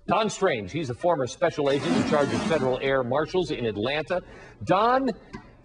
Don Strange, he's a former special agent in charge of federal air marshals in Atlanta. Don,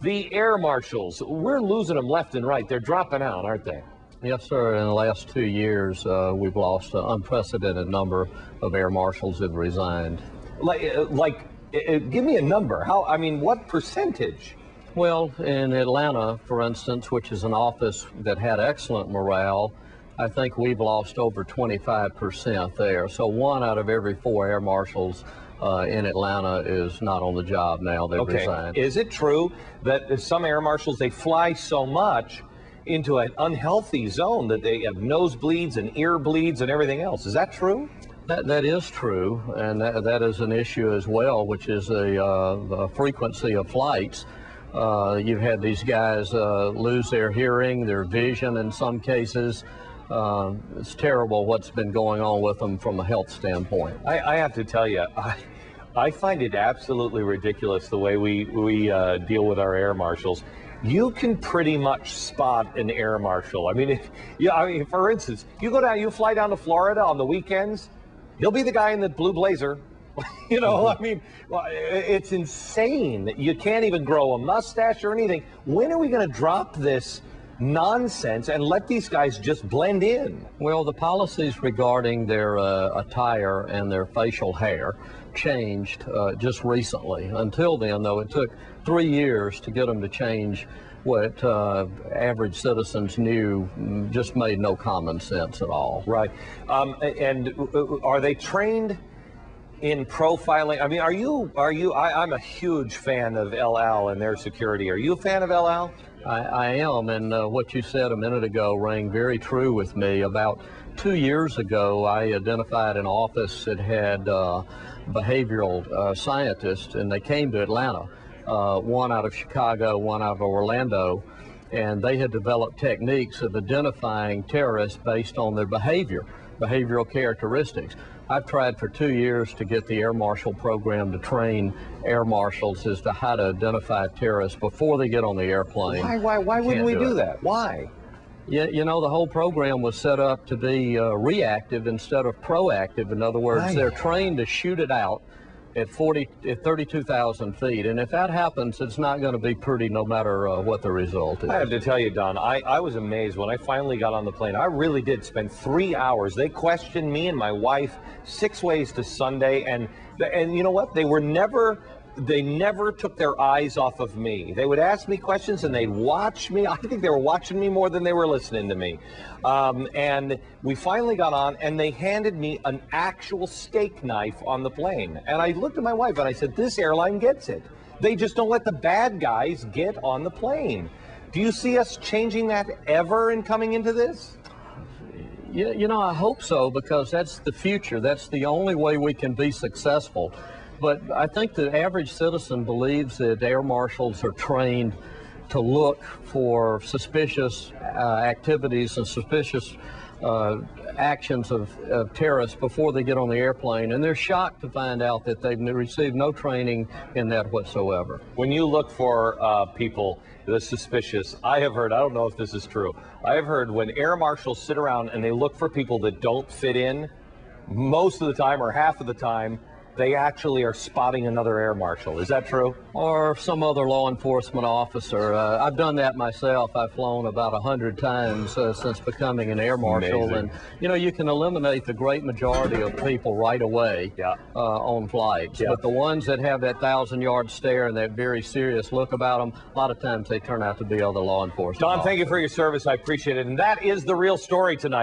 the air marshals, we're losing them left and right. They're dropping out, aren't they? Yes, sir. In the last 2 years, we've lost an unprecedented number of air marshals that resigned. Give me a number. How? I mean, what percentage? Well, in Atlanta, for instance, which is an office that had excellent morale, I think we've lost over 25% there. So 1 out of every 4 air marshals in Atlanta is not on the job now. They've resigned. Is it true that some air marshals, they fly so much into an unhealthy zone that they have nosebleeds and ear bleeds and everything else? Is that true? That is true, and that is an issue as well, which is the frequency of flights. You've had these guys lose their hearing, their vision in some cases. It's terrible what's been going on with them from a health standpoint. I have to tell you, I find it absolutely ridiculous the way we deal with our air marshals. You can pretty much spot an air marshal. I mean, for instance, you fly down to Florida on the weekends, he'll be the guy in the blue blazer. You know, I mean, it's insane. You can't even grow a mustache or anything. When are we going to drop this nonsense and let these guys just blend in? Well, the policies regarding their attire and their facial hair changed just recently. Until then, though, it took 3 years to get them to change what average citizens knew just made no common sense at all. Right. And are they trained in profiling? I mean, I'm a huge fan of El Al and their security. Are you a fan of El Al? I am, and what you said a minute ago rang very true with me. About 2 years ago, I identified an office that had behavioral scientists, and they came to Atlanta, 1 out of Chicago, 1 out of Orlando, and they had developed techniques of identifying terrorists based on their behavioral characteristics. I've tried for 2 years to get the Air Marshal program to train air marshals as to how to identify terrorists before they get on the airplane. Why wouldn't we do that? Why? Yeah, you know, the whole program was set up to be reactive instead of proactive. In other words, they're trained to shoot it out at 32,000 feet. And if that happens, it's not going to be pretty no matter what the result is. I have to tell you, Don, I was amazed when I finally got on the plane. I really did spend 3 hours. They questioned me and my wife 6 ways to Sunday. And you know what? They never took their eyes off of me. They would ask me questions and they'd watch me. I think they were watching me more than they were listening to me. And we finally got on and they handed me an actual steak knife on the plane. And I looked at my wife and I said, this airline gets it. They just don't let the bad guys get on the plane. Do you see us changing that ever in coming into this? You know, I hope so, because that's the future. That's the only way we can be successful. But I think the average citizen believes that air marshals are trained to look for suspicious activities and suspicious actions of terrorists before they get on the airplane, and they're shocked to find out that they've received no training in that whatsoever. When you look for people that are suspicious, I have heard, I don't know if this is true, I have heard when air marshals sit around and they look for people that don't fit in, most of the time or half of the time, they actually are spotting another air marshal. Is that true? Or some other law enforcement officer. I've done that myself. I've flown about 100 times since becoming an air marshal. Amazing. And, you know, you can eliminate the great majority of people right away on flights. Yeah. But the ones that have that 1,000-yard stare and that very serious look about them, a lot of times they turn out to be other law enforcement Don, officers. thank you for your service. I appreciate it. And that is the real story tonight.